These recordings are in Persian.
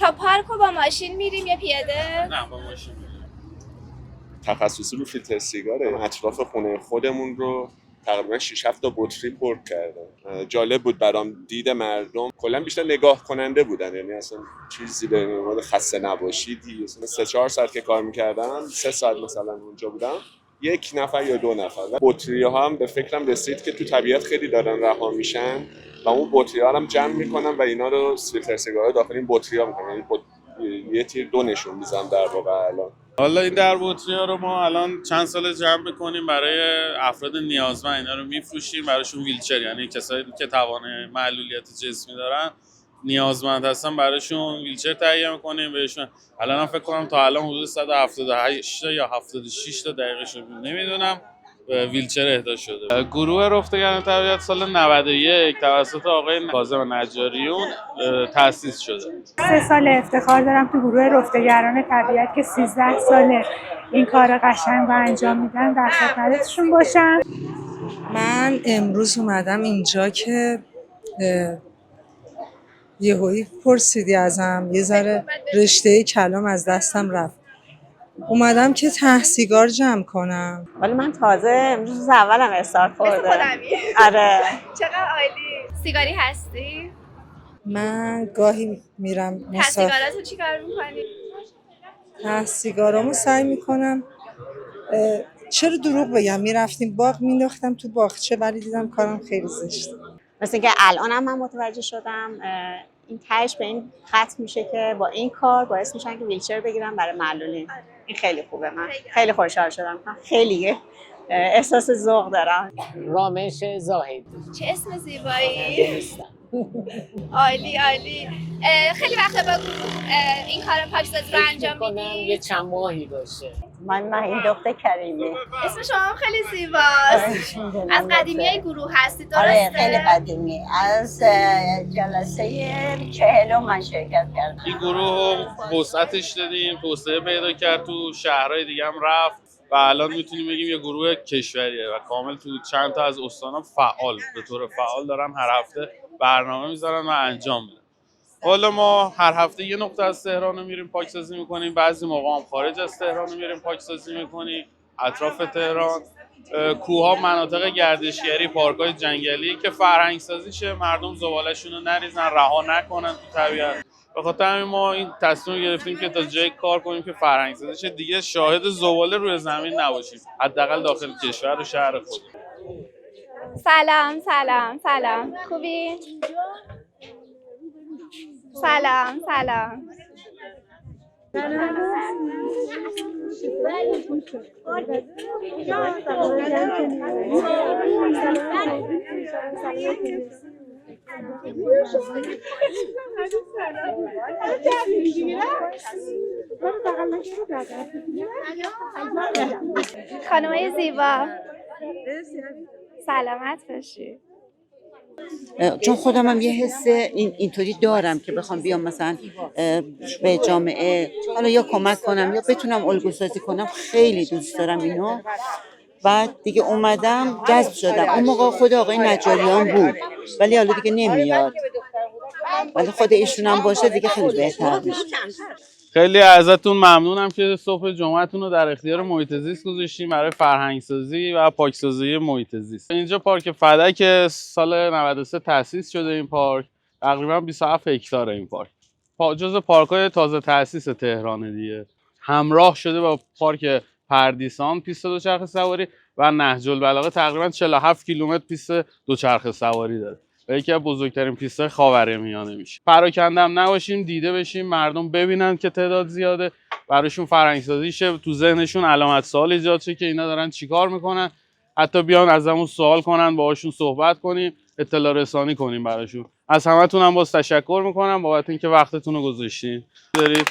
تا پارک رو با ماشین میریم یا پیاده؟ نه با ماشین. تخصصی رو فیلتر سیگاره. اطراف خونه خودمون رو تقریبا 6 7 تا بطری پر کردم. جالب بود برام دید مردم کلا بیشتر نگاه کننده بودن، یعنی اصلا چیزی به مورد خسته نباشیدی. مثلا 3-4 ساعت که کار می‌کردم، 3 ساعت مثلا اونجا بودم، یک نفر یا 2 نفر. و بطری‌ها هم به فکرم رسید که تو طبیعت خیلی دارن رها میشن و اون بطری‌ها رو هم جمع می‌کنن و اینا رو فیلتر سیگار داخل این بطری‌ها می‌کنن. یعنی یه تیر دو نشون می‌ذارم در واقع الان. حالا این در بطری‌ها رو ما الان چند سال جمع می‌کنیم برای افراد نیازمند، اینا رو می‌فروشیم براشون ویلچر، یعنی کسایی که توان معلولیت جسمی دارن نیازمند هستن براشون ویلچر تهیه می‌کنیم بهشون. الان فکر کنم تا الان حدود 178 یا 76 تا دقیقش رو نمیدونم ویلچر اهدا شده. گروه رفتگران طبیعت سال 91 توسط آقای کاظم نجاریون تأسیس شده. 3 سال افتخار دارم تو گروه رفتگران طبیعت که 13 ساله این کار قشنگ رو انجام میدن در خدمتشون باشم. من امروز اومدم اینجا که یهویی پرسیدی ازم، یه ذره رشته کلام از دستم رفت. اومدم که ته سیگار جمع کنم. ولی من تازه امروز اولم استارت خورده. خودمی؟ آره. چقدر عالی. سیگاری هستی؟ من گاهی میرم ته سیگاراتو چی کار میکنی؟ ته سیگارامو سعی میکنم چرا دروغ بگم، میرفتیم باغ مینداختم تو باغچه، ولی دیدم کارم خیلی زشته. مثل اینکه الانم من متوجه شدم این تهش به این ختم میشه که با این کار باعث میشن که ویلچر بگیرم برای معلولین. این خیلی خوبه. من خیلی خوشحال شدم. خیلی احساس ذوق دارم. رامش زاهد. چه اسم زیبایی. عالی عالی. خیلی وقت با این کار پاکسازی رو انجام میدی؟ یه چند ماهی باشه. من این دختر کریمی. اسم شما هم خیلی زیباست. از قدیمیای گروه هستی درسته؟ آره خیلی قدیمی. از جلسه 40 من شرکت کردم. این گروه وسعتش دادیم، توسعه پیدا کرد، تو شهرهای دیگه هم رفت و الان میتونیم بگیم یه گروه کشوریه و کامل تو چند تا از استان‌ها فعال، به طور فعال دارن هر هفته برنامه میذارن و انجام میدن. حالا ما هر هفته یه نقطه از تهران رو میریم پاکسازی میکنیم، بعضی موقع هم خارج از تهران رو میریم پاکسازی میکنیم، اطراف تهران، کوها، مناطق گردشگری، پارک‌های جنگلی که فرهنگ سازی شه، مردم زباله‌شون رو نریزن، رها نکنن تو طبیعت. به خاطر همین ما این تصمیم گرفتیم که تا جایی کار کنیم که فرهنگ سازی شه، دیگه شاهد زباله روی زمین نباشیم، حداقل داخل کشور و شهر خود. سلام سلام سلام. خوبی؟ سلام سلام. خانمای زیبا سلامت باشی. چون خودم هم یه حس اینطوری دارم که بخوام بیام مثلا به جامعه حالا یا کمک کنم یا بتونم الگو سازی کنم، خیلی دوست دارم اینو. بعد دیگه اومدم جذب شدم. اون موقع خود آقای نجاریان بود ولی حالا دیگه نمیاد، ولی خود ایشون هم باشه دیگه خیلی بهتر میشه. خیلی ازتون ممنونم که صبح جمعهتون رو در اختیار محیط زیست گذاشتیم برای فرهنگ سازی و پاکسازی محیط زیست. اینجا پارک فدک سال 93 تأسیس شده. این پارک تقریبا 27 هکتار. این پارک جزو پارک‌های تازه تأسیس تهران دیگه. همراه شده با پارک پردیسان پیست دوچرخه سواری و نهج البلاغه تقریبا 47 کیلومتر پیست دوچرخه سواری داره و یکی از بزرگترین پیست‌های خاورمیانه میشه. پراکنده هم نباشیم، دیده بشیم، مردم ببینن که تعداد زیاده، براشون فرهنگ سازی شه، تو ذهنشون علامت سوال ایجاد شه که اینا دارن چیکار میکنن، حتی بیان ازمون سوال کنن، باهاشون صحبت کنیم، اطلاع رسانی کنیم براشون. از همتون هم باز تشکر میکنم بابت اینکه وقتتون رو گذاشتین. دارید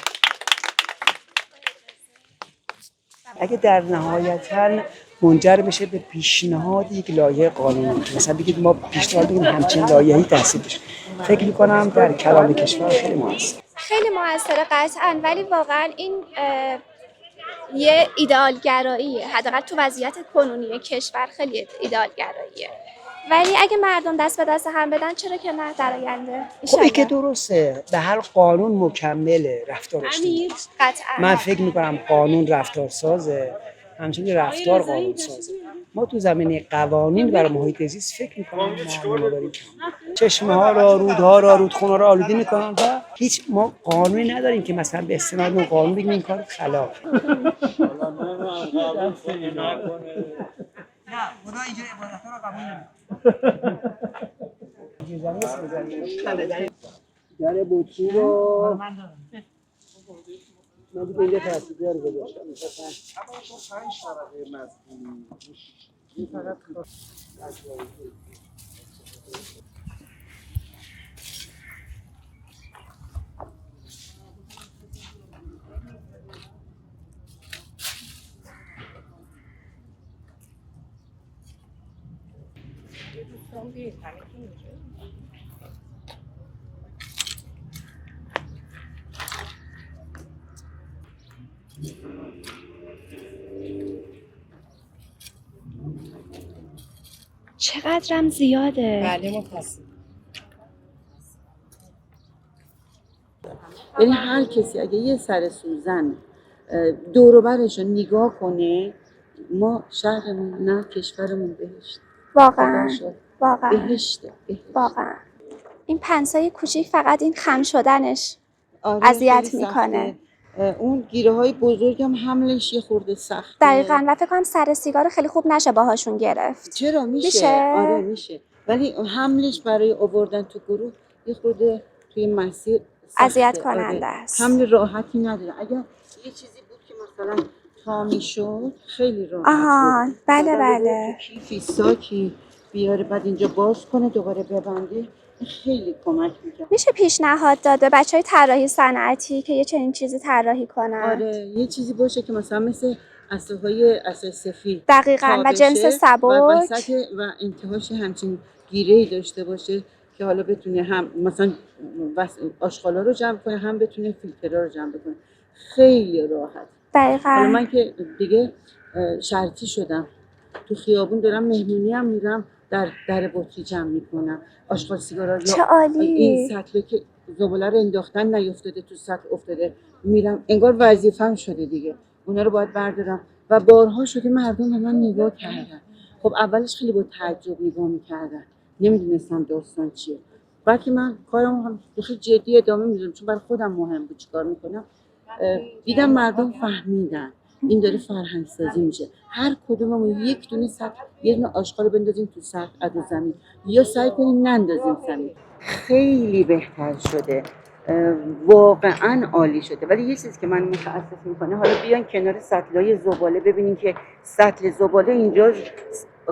اگه در نهایتاً منجر بشه به پیشنهاد یک لایحه قانونی، مثلا بگید ما پیشنهاد بدیم همچین لایحه‌ای تصویب بشه، فکر می‌کنم در کلان کشور خیلی موثر. خیلی موثره قطعاً، ولی واقعاً این یه ایدئال گراییه، حداقل تو وضعیت کنونی کشور خیلی ایدئال گراییه. ولی اگه مردم دست به دست هم بدن چرا که نه در آینده. خب این که درسته، به هر قانون مکمله رفتار اجتماعی. قطعا. من فکر میکنم قانون رفتارسازه، همچنین رفتار قانون سازه. ما تو زمینه قوانین برای محیط زیست فکر میکنم ما داریم چشمه ها را، رودها را، رودخونه را آلوده میکنن و هیچ ما قانونی نداریم که مثلا به استناد اون قانون بگیم این کار خلاف. نه خدا اینجا عبادت‌ها رو قبول نمی‌کنه. در بوچی رو من دیگه اینجا تصویر رو گذاشتم. چقدرم زیاده. بله متاسفم. یعنی هر کسی اگه یه سر سوزن دور و برش رو نگاه کنه، ما شهرمون نه کشورمون بهشت. واقعا واقعا بهشته. واقعا این پنسای کوچیک فقط این خم شدنش آره اذیت میکنه. اون گیره های بزرگ هم حملش یه خورده سخته. دقیقاً و فکر کنم سر سیگار خیلی خوب نشه باهاشون گرفت. چرا میشه؟ آره میشه، ولی حملش برای آوردن تو گروه یه خورده توی مسیر اذیت کننده است. حمل راحتی نداره. اگر یه چیزی بود که مثلا تا میشد خیلی راحت بود. بله بله. تو کیفی ساکی بیاره بعد اینجا باز کنه دوباره ببنده، خیلی کمک میکنه. میشه پیشنهاد داد به بچهای طراحی صنعتی که یه چنین چیزی طراحی کنن؟ آره یه چیزی باشه که مثلا مثل عصاهای عصای سفید دقیقاً و جنس سبک و انتهاش همچین گیره‌ای داشته باشه که حالا بتونه هم مثلا آشغالا رو جمع کنه، هم بتونه فیلترها رو جمع کنه. خیلی راحت. دقیقاً. حالا من که دیگه شرطی شدم، تو خیابون دارم مهمونی هم میرم، در بطری جمع میکنم آشغال سیگارا. چه عالی. این سطل که زباله رو انداختن نیافتاده تو سطل افتاده، میرم انگار وظیفه‌ام شده دیگه، اونا رو باید بردارم. و بارها شده مردم به من نگاه کردن. خب اولش خیلی با تعجب نگاه میکردن، نمیدونستم داستان چیه. بعد که من کارم هم خیلی جدی ادامه میدادم چون برای خودم مهم بود چیکار میکنم، دیدم مردم فهمیدن این داره فرهنگ سازی میشه. هر کدوممون یک دونه سطل، یه دونه آشغال بندازیم تو سطح از زمین یا سعی کنیم نندازیم زمین، خیلی بهتر شده، واقعا عالی شده. ولی یه چیزی که من متاسف میکنه، حالا بیان کنار سطلای زباله ببینین که سطل زباله اینجا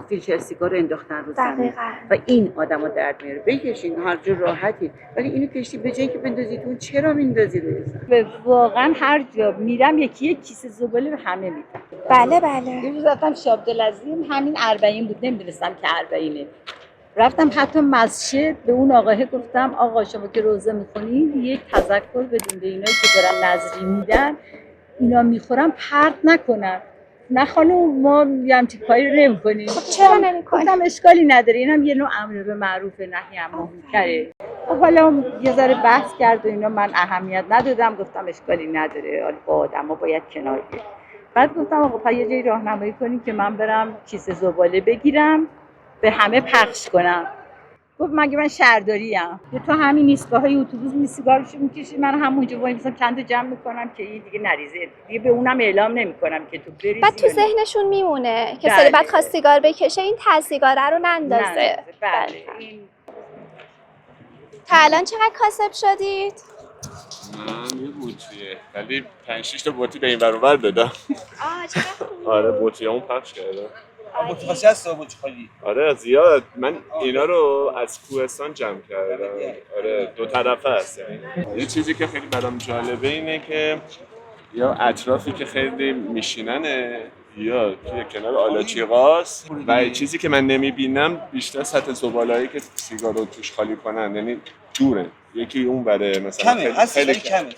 فیلتر سیگار رو انداختن رو زمین و این آدمو درد میاره. بکشین هر جور راحتی، ولی اینو کشتی به جایی که بندازید اون چرا میندازید روی زمین؟ واقعا هر جا میرم یکی یک کیسه زباله به همه میدم. بله بله. یه روز رفتم شاب دلعظیم، همین 40 بود، نمیدونستم که 40. رفتم حتی مسجد به اون آقاه گفتم آقا شما که روزه میخونید یک تذکر بدین به اینایی که دارن نذری میدن اینا میخورن پرت نکنن. نه خانم ما همچین کاری نمی‌کنیم. خب چرا نمی‌کنی؟ گفتم اشکالی نداره، اینم یه نوع امر به معروف نهی عن منکره. خب حالا یه ذره بحث کرد و اینا، من اهمیت ندادم، گفتم اشکالی نداره، حالا با آدما باید کنار بیاد. بعد گفتم آقا یه جایی راهنمایی کنیم که من برم کیسه زباله بگیرم به همه پخش کنم. گفت مگه من شهرداریم؟ تو همین ایستگاه‌های اتوبوس می سیگارشو می‌کشی، من همونجا وای میسم کندو جمع می‌کنم که این دیگه نریزه. دیگه به اونم اعلام نمی‌کنم که تو بریزی. بعد تو ذهنشون میمونه که سری بعد خواست سیگار بکشه این سیگاره رو نندازه. بله. این تا الان چقدر کاسب شدید؟ من یه بطریه ولی 5-6 تا بطری به این ور اونور دادم. چقدر خوب. آره بطریامو پخش کردم. بطری خاصی هست بطری خالی؟ آره زیاد. من اینا رو از کوهستان جمع کردم. آره دو طرفه هست. یه چیزی که خیلی برام جالبه اینه که یا اطرافی که خیلی میشیننه یا توی کنار آلاچیقاست و چیزی که من نمیبینم بیشتر سطح زباله‌ای که سیگار رو توش خالی کنن، یعنی دوره، یکی اون بره مثلا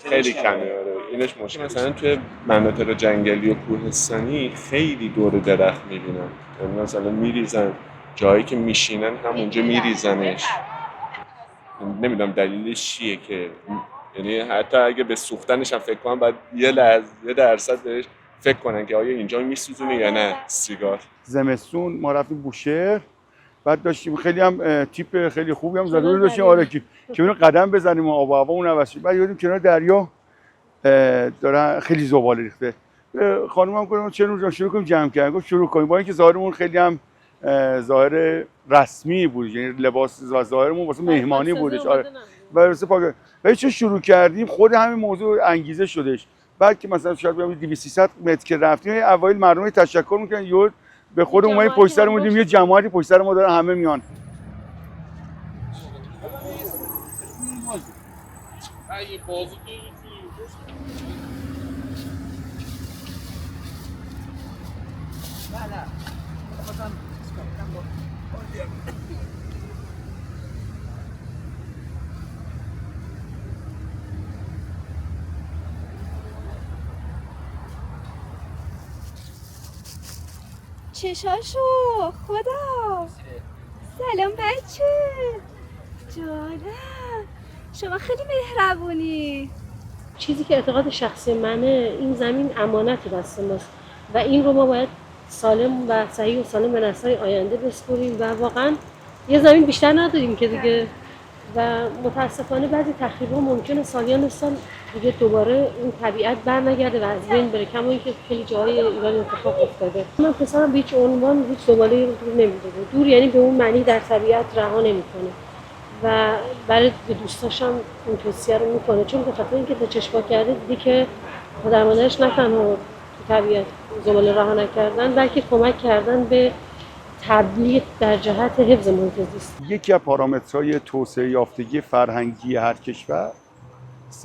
خیلی کمه. آره اینش مشکل. مثلا توی مناطق جنگلی و کوهستانی خیلی دور درخت میبینم، یعنی مثلا میریزن جایی که میشینن همونجا میریزنش. نمیدونم دلیلش چیه که یعنی حتی اگه به سوختنش هم فکر کنن باید یه درصد بهش فکر کنن که آیا اینجا میسوزونه یا نه سیگار. زمستون ما رفتیم بوشهر، بعد داشتیم خیلی هم تیپ خیلی خوبی هم زده بود داشتیم آره که اون قدم بزنیم و آب و هوا اون عوض شه. بعد یادیم کنار دریا داره خیلی زباله ریخته. خانومم گفتم چرا شروع کنیم جمع کردن؟ گفت شروع کنیم. با اینکه ظاهرمون خیلی هم ظاهر رسمی بود، یعنی لباس ظاهرمون واسه مهمانی بودش آره واسه پاک. ولی چه شروع کردیم خود همین موضوع انگیزه شدش. بعد که مثلا شاید بگم 200 300 متر که رفتیم اوایل مردم تشکر میکنن یهو به خود اومدیم پشت سرمون دیدیم یه جماعتی پشت سر ما دارن همه میان. چشاشو خدا. سلام بچه. جانم شما خیلی مهربونی. چیزی که اعتقاد شخصی منه این زمین امانت دست ماست و این رو ما باید سالم و صحیح و سالم به نسل‌های آینده بسپریم و واقعا یه زمین بیشتر نداریم که دیگه و متاسفانه بعضی تخریب‌ها ممکنه سالیان سال دیگه دوباره این طبیعت برنگرده و از بین بره، کما اینکه خیلی جاهای ایران اتفاق افتاده. من پسرم به هیچ عنوان هیچ زباله رو دور نمیده. دور یعنی به اون معنی در طبیعت رها نمیکنه و برای به دوستاشم اون توصیه رو میکنه، چون به خاطر اینکه تا چشم کرده دیدی که پدر مادرش نه تنها تو طبیعت زباله رها نکردن بلکه کمک کردن به تبلیغ در جهت حفظ محیط زیست. یکی از پارامترهای توسعه یافتگی فرهنگی هر کشور 100%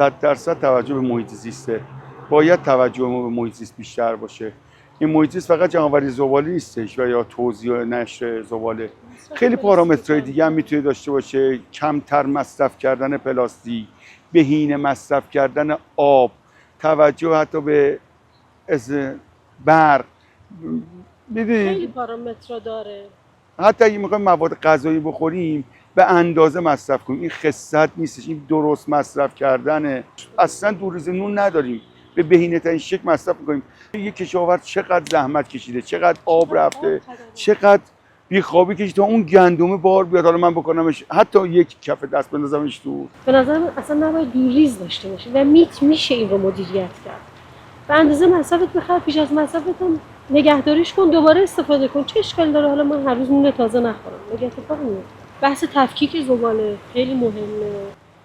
توجه به محیط زیسته. باید توجه ما به محیط زیست بیشتر باشه. این محیط زیست فقط جمع‌آوری زباله نیستش و یا توزیع و نشر زباله. خیلی پارامترهای دیگه هم میتونه داشته باشه. کمتر مصرف کردن پلاستیک، بهینه مصرف کردن آب، توجه حتی به برق. خیلی پارامترها داره. حتی اگه میخوایم مواد غذایی بخوریم به اندازه مصرف کنیم. این خست نیستش، این درست مصرف کردنه. اصلا دوریز نون نداریم، به بهینه‌ترین شکل مصرف میکنیم. یک کشاورز چقدر زحمت کشیده، چقدر آب رفته، چقدر بیخوابی کشیده تا اون گندمه بار بیاد. حالا من بکنمش حتی یک کف دست بندازمش تو. به نظر من اصلا نباید دوریز داشته باشه و میشه این رو مدیریت کرد. به اندازه مصرفت بخر، پیش از مصرفت هم نگهداریش کن، دوباره استفاده کن. چه اشکالی داره حالا من هر روز نون تازه نخورم؟ مگه اتفاقی میفته؟ بحث تفکیک زباله خیلی مهمه.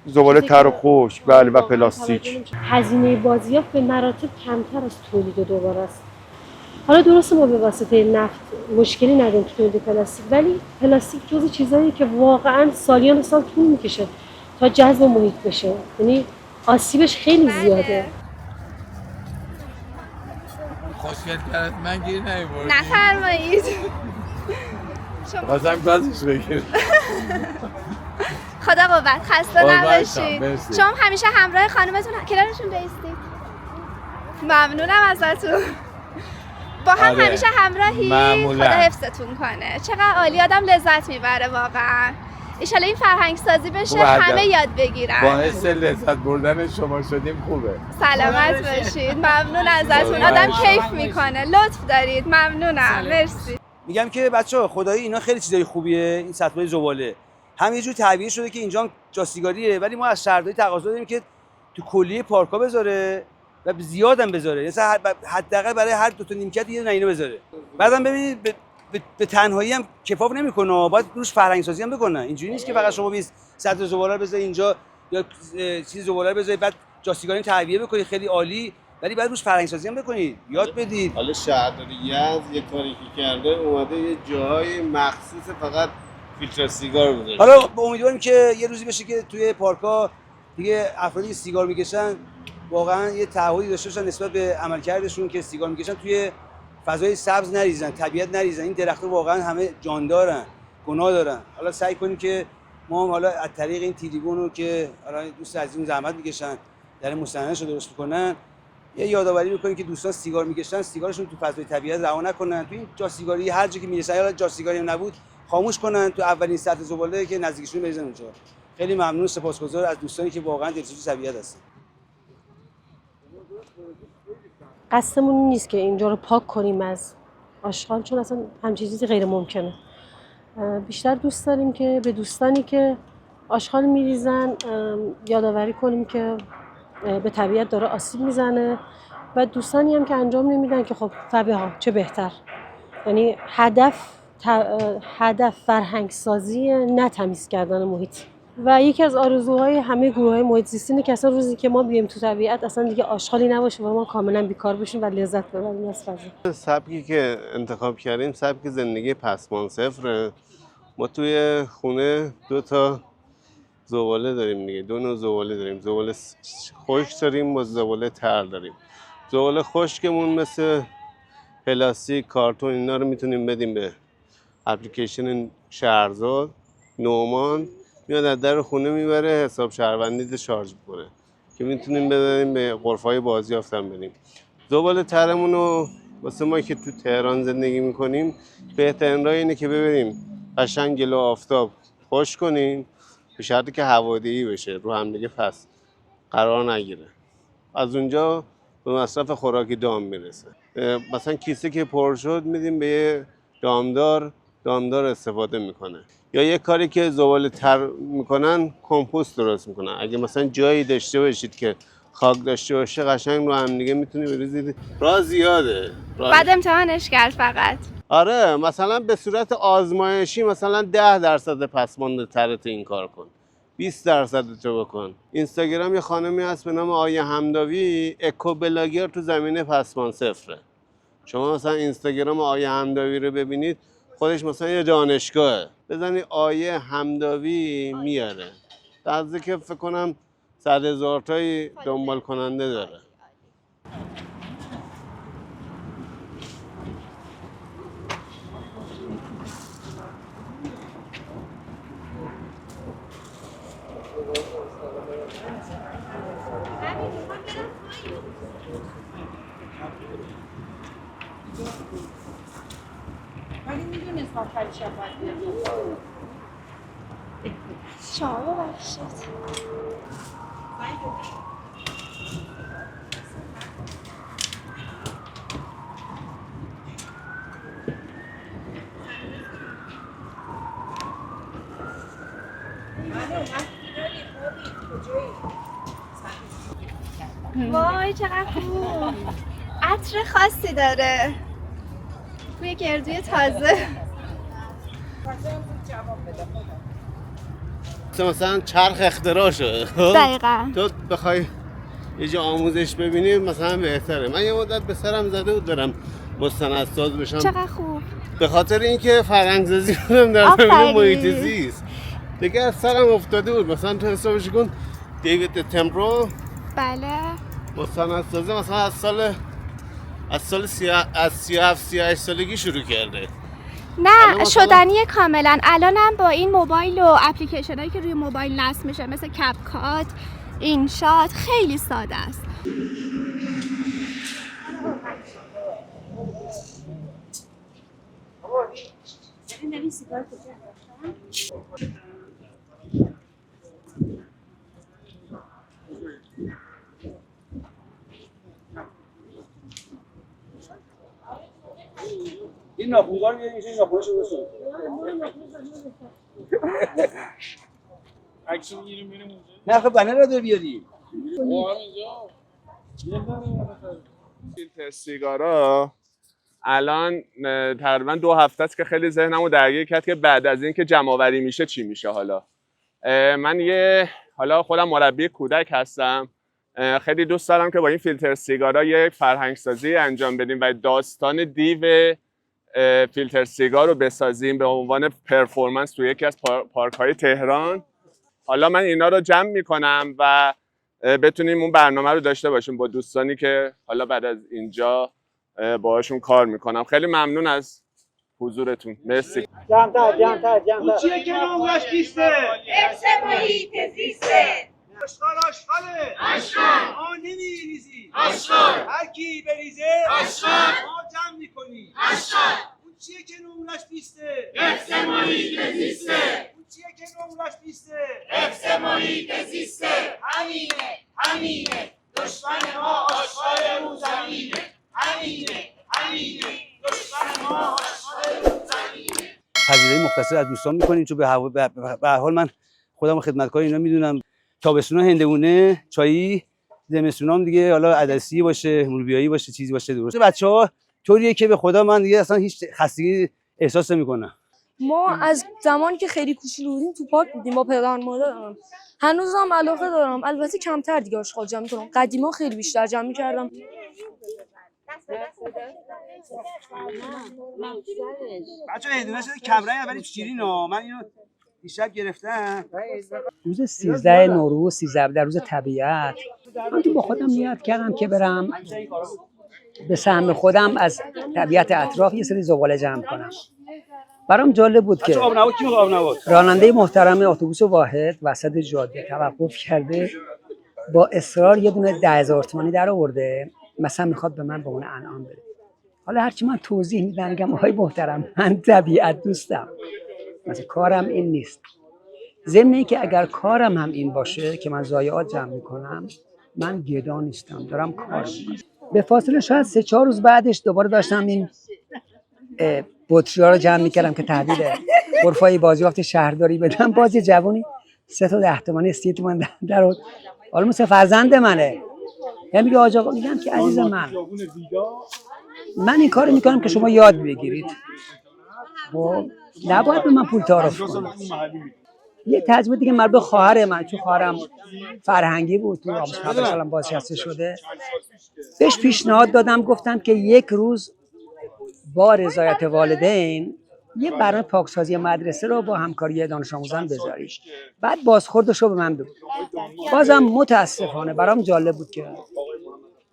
زباله تر و خشک بله و پلاستیک. هزینه بازیافت به مراتب کمتر از تولید دوباره است. حالا درسته ما به واسطه نفت مشکلی نداریم تو تولید پلاستیک، ولی پلاستیک جزو چیزایی که واقعا سالیان سال طول میکشه تا جذب محیط بشه. یعنی آسیبش خیلی زیاده. خوشگل کردت من گیر نمیبردی. نفرمایید. بازم گازش بگیر. خدا قوت، خسته نباشید. شما همیشه همراه خانومتون کنارشون بایستید. ممنونم ازتون. با هم آره. همیشه همراهی. معمولا. خدا حفظتون کنه. چقدر عالی، آدم لذت میبره واقعا. ایشالا این فرهنگ سازی بشه همه یاد بگیرن. باعث لذت بردن شما شدیم خوبه. سلامت باشید. ممنون ازتون. آدم کیف میکنه. لطف دارید. ممنونم. مرسی. میگم که بچه‌ها خدایی اینا خیلی چیزای خوبیه. این سطح زباله هم یه جور طبیعی شده که اینجا جاسیگاریه، ولی ما از شهرداری تقاضا داریم که تو کلیه پارک‌ها بذاره و زیادم بذاره. مثلا حداقل برای هر دو تا نیمکت یه دونه اینو بذاره. بعدم ببینید به تنهایی هم کفاف نمیکنه، باید روش فرهنگ سازی هم بکنن. اینجوری نیست که فقط شما 20 سطح زباله رو بذارید اینجا یا چیز زباله رو بذارید بعد جاسیگاری تعبیه بکنید خیلی عالی، ولی بعد روش فرهنگ سازی هم بکنید، یاد بدید. حالا شهرداری یزد یه کاری که کرده اومده یه جاهای مخصوص فقط فیلتر سیگار گذاشته. حالا امیدواریم که یه روزی بشه که توی پارک‌ها دیگه افرادی که سیگار میکشن واقعا یه تعهدی داشته باشن نسبت به عملکردشون که سیگار میکشن توی فضای سبز نریزن، طبیعت نریزن. این درخت‌ها واقعا همه جان دارن، گناه دارن. حالا سعی کنیم که ما هم حالا از طریق این تریبون رو که حالا دوست عزیزمون زحمت میکشن در مستندش رو درست میکنن یه یادآوری میکنیم که دوستان سیگار میکشن سیگارشون تو فضای طبیعت رها نکنن. تو این جا سیگاری هر جا که میرسن، یا جا سیگاری هم نبود خاموش کنن تو اولین سطح زباله که نزدیکشون بریزن اونجا. خیلی ممنون، سپاسگزار از دوستانی که واقعا دلسوز طبیعت هستن. قصدمون نیست که اینجا رو پاک کنیم از آشغال، چون اصلا همچین چیزی غیر ممکنه. بیشتر دوست داریم که به دوستانی که آشغال میریزن یادآوری کنیم که به طبیعت داره آسیب میزنه و دوستانی هم که انجام نمیدن که خب طبیعی ها چه بهتر. یعنی هدف فرهنگ سازی، نه تمیز کردن محیط. و یکی از آرزوهای همه گروه‌های محیط زیستی اینه که اصلا روزی که ما بیایم تو طبیعت اصلا دیگه آشغالی نباشه و ما کاملا بیکار بشیم و لذت ببریم از فضا. سبکی که انتخاب کردیم سبک زندگی پسمان صفره. ما توی خونه 2 تا زباله داریم دیگه، 2 نوع زباله داریم. زباله خشک داریم و زباله تر داریم. زباله خشکمون مثل پلاستیک، کارتون اینا رو میتونیم بدیم به اپلیکیشن شهرزاد. نومان میاد از در خونه میبره، حساب شهروندی شارژ میکنه که میتونیم بدیم به غرفه‌های بازیافت هم بدیم. زباله ترمون رو واسه ما که تو تهران زندگی میکنیم بهترین راه اینه که ببریم قشنگ گل و آفتاب خوش کنیم، به شرطی که هواده‌ای بشه، رو هم دیگه پس قرار نگیره. از اونجا به مصرف خوراکی دام میرسه. مثلا کیسه که پر شد میدیم به یه دامدار استفاده میکنه. یا یه کاری که زباله تر میکنن، کمپوست درست میکنن. اگه مثلا جایی داشته باشید که خاک داشته باشه، قشنگ رو هم دیگه میتونی بریزید. راه زیاده. بعد امتحانش کرد فقط. آره، مثلا به صورت آزمایشی مثلا 10% پسمانده ترت این کار کن، 20% رو بکن. اینستاگرام یه خانمی هست به نام آیه همداوی، اکو بلاگر تو زمینه پسمان صفره. شما مثلا اینستاگرام آیه همداوی رو ببینید، خودش مثلا یه دانشگاهه، بزنی آیه همداوی میاره. در که فکر کنم 100,000 تایی دنبال کننده داره. ولی میدونست آخری شفاعت شما ببخشید. وای چقدر خوب. عطر خاصی داره. بوی گردوی تازه. مثلا چرخ اختراع شده. دقیقاً. تو بخوای یه جا آموزش ببینی مثلا بهتره. من یه مدت به سرم زده بود دارم مستندساز بشم. چقدر خوب. به خاطر اینکه فرهنگ‌سازی کنم در زمینه محیط زیست. دیگه از سرم افتاده بود. مثلا تو حسابش کن دیوید اتنبرو. بله. مستندسازی مثلا از سال 37-38 سالگی شروع کرده. نه شدنی کاملا. الانم با این موبایل و اپلیکیشن هایی که روی موبایل نصب میشه مثل کپکات، اینشات، خیلی ساده است. این ناخونگار بیاریم این ناخونش رو بسون. عکس میگیریم میریم اونجا. نه خب بنر رو داره بیاریم. فیلتر سیگارا الان تقریبا 2 هفته است که خیلی ذهنمو درگیر کرد که بعد از این که جمع‌آوری میشه چی میشه. حالا من حالا خودم مربی کودک هستم، خیلی دوست دارم که با این فیلتر سیگارا یک فرهنگسازی انجام بدیم و داستان دیو فیلتر سیگار رو بسازیم به عنوان پرفورمنس توی یکی از پارک‌های تهران. حالا من اینا رو جمع میکنم و بتونیم اون برنامه رو داشته باشیم با دوستانی که حالا بعد از اینجا باهاشون کار میکنم. خیلی ممنون از حضورتون. مرسی. جمع‌تر. اون چیه که نمرش 20؟ حفظ محیط زیسته. آشغاله. ما نمیریزی. هر کی بریزه ما جمع میکنی. اون چیه که نمرش 20 حفظ محیط زیسته. اون چیه که نمرش 20 حفظ محیط زیسته. همینه دشمن ما آشغال رو زمینه. همینه دشمن ما آشغال رو زمینه. پذیرایی مختصر از دوستان میکنیم، چون به هر حال من خودم خدمتکار اینا میدونم. تابستونا هندونه چایی، زمستونام دیگه حالا عدسی باشه، مولویایی باشه، چیزی باشه. درسته بچه‌ها طوریه که به خدا من دیگه اصلا هیچ خستگی احساس نمی‌کنم. ما از زمانی که خیلی کوچولو بودیم تو پارک بودیم با پدر مادرم. هنوزم علاقه دارم، البته کمتر دیگه آشغال جمع می‌کنم. قدیما خیلی بیشتر جمع می‌کردم. بچه‌ها هندونه شده کمرنگ ولی شیرینه. من اینو دیشب گرفتم. روز 13 نوروز، 13 در روز طبیعت، من تو با خودم نیت کردم که برم به سهم خودم از طبیعت اطراف یه سری زباله جمع کنم. برام جالب بود که راننده محترم اتوبوس واحد وسط جاده توقف کرده، با اصرار یه دونه 10,000 تومانی در آورده، مثلا میخواد به من به اون انعام بده. حالا هرچی من توضیح میدم میگم آقای محترم من طبیعت دوستم، مثلا کارم این نیست. ضمن اینکه اگر کارم هم این باشه که من ضایعات جمع میکنم، من گدا نیستم، دارم کار میکنم. به فاصله شاید 3-4 روز بعدش دوباره داشتم این بطری‌ها رو جمع میکردم که تحویل غرفه‌های بازیافت شهرداری بدم. باز یه جوونی 3 تا 10 تومانی 30 تومن در آورد. حالا مثل فرزند منه، یعنی میگه آقا، میگم که عزیز من این کارو میکنم که شما یاد بگیرید، خب نباید به من پول تعارف کنید. یه تجربه دیگه مربوط به خواهر من، چون خواهرم فرهنگی بود، تو آموزش بازنشسته شده، بهش پیشنهاد دادم، گفتم که یک روز با رضایت والدین یه برنامه پاکسازی مدرسه رو با همکاری دانش آموزان بذارید، بعد بازخوردش رو به من بگو. بازم متاسفانه برام جالب بود که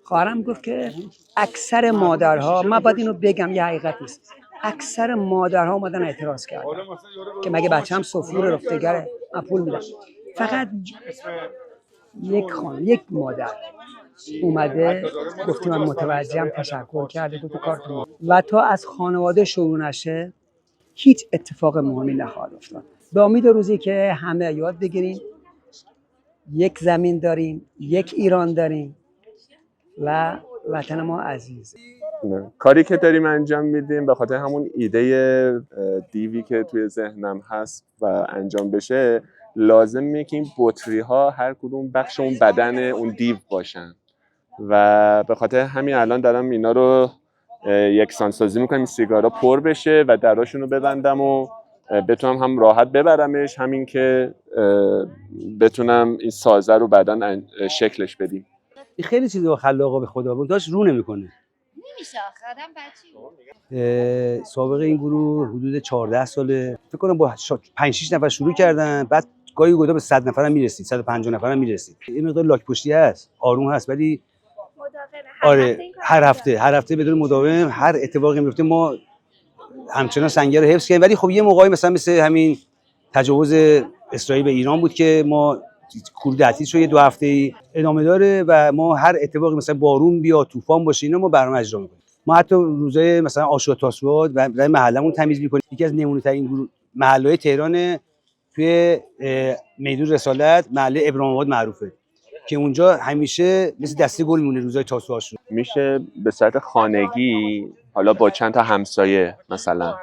خواهرم گفت که اکثر مادرها، من باید اینو بگم یه حقیقت نیست، اکثر مادرها اومدن اعتراض کردن که مگه بچه‌م سفور رفتگره، من پول میدم. فقط یک مادر اومده گفتی من متوجهم، تشکر کرده، گفت کارتون و تا از خانواده شروع نشه هیچ اتفاق مهمی نخواهد افتاد. به امید روزی که همه یاد بگیریم یک زمین داریم، یک ایران داریم و وطن ما عزیزه. کاری که داریم انجام میدیم به خاطر همون ایده دیوی که توی ذهنم هست و انجام بشه، لازمه که این بطری ها هر کدوم بخش اون بدن اون دیو باشن و به خاطر همین الان دارم اینا رو یکسان سازی میکنم، سیگارا پر بشه و دراشون رو ببندم و بتونم هم راحت ببرمش، همین که بتونم این سازه رو بعداً شکلش بدیم. خیلی چیزا خلاقه به خدا بود، داشت رو نمیکنه. نمیشه آدم بچه‌ای. سابقه این گروه حدود 14 ساله، فکر کنم با 5-6 نفر شروع کردن، بعد گاهی اوقات به 100 نفر هم میرسید، 150 نفر هم میرسید. این مقدار لاک پشتی هست، آروم هست، ولی آره هر هفته بدون مداوم هر اتفاقی میفته ما همچنان سنگر رو حفظ کردیم. ولی خب یه موقعی مثل همین تجاوز اسرائیل به ایران بود که ما کورد تعطیل شد 2 هفته‌ای ادامه داره و ما هر اتفاقی مثلا بارون بیا، طوفان باشه، اینا ما برنامه اجرا می‌کنیم. ما حتی روزای مثلا عاشورا تاسوعا و محلمون تمیز می‌کنیم. یکی از نمونه‌ترین محله‌های تهران توی میدون رسالت، محله ابراهیم آباد معروفه که اونجا همیشه مثل دسته گل میمونه روزای تاسوعاشون. میشه به صورت خانگی، حالا با چند تا همسایه مثلا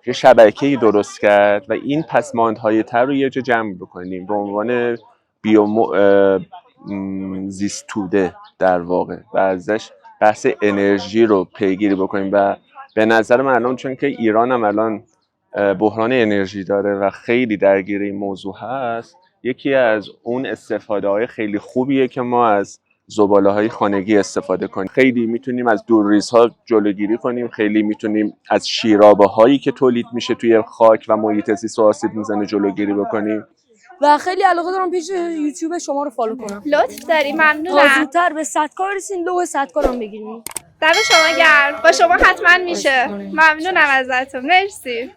یه شبکه‌ای درست کرد و این پسماندهای تر رو یه جا جمع بکنیم به عنوان زیست توده در واقع و ازش بحث انرژی رو پیگیری بکنیم. و به نظر من الان چون که ایران هم الان بحران انرژی داره و خیلی درگیر این موضوع هست، یکی از اون استفاده های خیلی خوبیه که ما از زباله‌های خانگی استفاده کنیم. خیلی میتونیم از دورریزها جلوگیری کنیم، خیلی میتونیم از شیرابه‌هایی که تولید میشه توی خاک و محیط زیست و آسیب میزنه جلوگیری بکنیم. و خیلی علاقه دارم پیج یوتیوب شما رو فالو کنم. لطف داری، ممنونم. زودتر به 100 کار رسین، لوح 100 کارم بگیریم. دم شما گرم، با شما حتما میشه. ممنونم ازتون، مرسی.